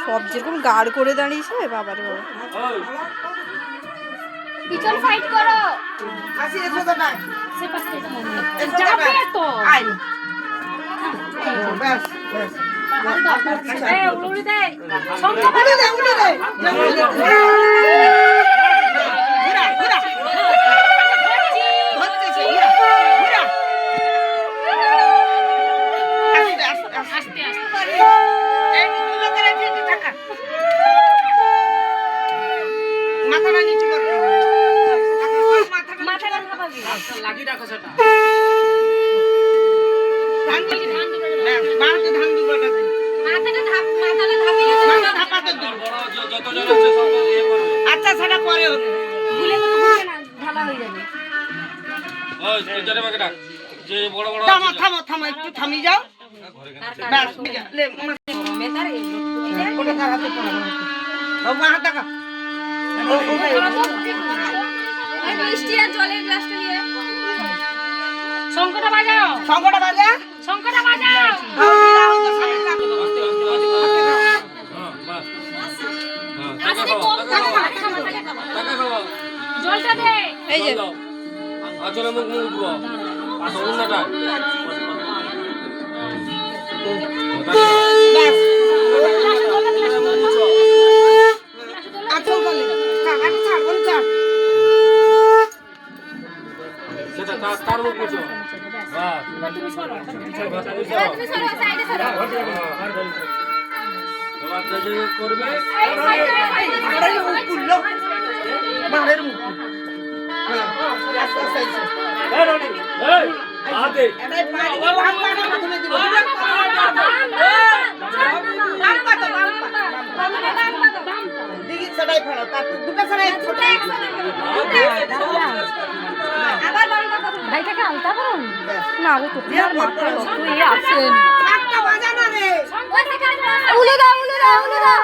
সব যেরকম গাড় করে দাঁড়িয়েছে বাবারে বাবা। পিছন ফাইট করো। আসি এসো তো না। সে পাশে যাবে তো। আই। বাস বাস। এই উড়ে দে। সংখ্যা উড়ে দে উড়ে দে। ঘুরা ঘুরা। ধরতে সে ঘুরা ঘুরা। আস্তে আস্তে আস্তে আস্তে। এই তুলো করে দিতে টাকা। মাথাটা নিচু করতে হবে। মাথাটা ঢাকাবি। লাগিয়ে রাখো সেটা। ধান দিবি ধান দিবি। বাড়তে ধান দিবটা দিন। মাথাটা ঢাপিয়ে মাথা ধাপাতে দিন। বড় যত জন আছে সব ইয়ে করবে। আচ্ছা সেটা পরে হবে। ভুলে তো হবে না, ঢালা হয়ে যাবে। ওই তুই মাকে ডাক। যে বড় বড় থামো থামো থামো একটু থামি যাও। বাস লে মেতারে ওটা হাতে পড়া। ও মা হাত টাকা। এই মিষ্টি আর জলের গ্লাসটা নিয়ে শঙ্খটা বাজাও। শঙ্খটা বাজা। শঙ্খটা বাজাও। আস্তে কম খাও। জলটা দে। এই যে আচলে মুখ মুখ উঠবো অন্যটা বাস আচল বলে কাকাটা ছাড়বো না। সেটা তার মুখ মুছো তুমি সরো। তুমি তুমি সরো সাইডে সরো। এবার যে করবে এই সাইডে মারের মুখ খুললো। মারের মুখ। হ্যাঁ আস্তে আস্তে আস্তে। এই আদে এবারে পানি বাম পানি প্রথমে দিব। বাম পাতো বাম পাতো। দিকে সবাই ফেলো তারপর দুটো সবাই ছোট আবার বামটা কথা ভাইটাকে আলতা করুন। না ও তো তোমার মাথায় রক্ত ইয়ে আছেন। একটা বাজা না রে। শঙ্কর থেকে উলে দাও উলে দাও উলে দাও।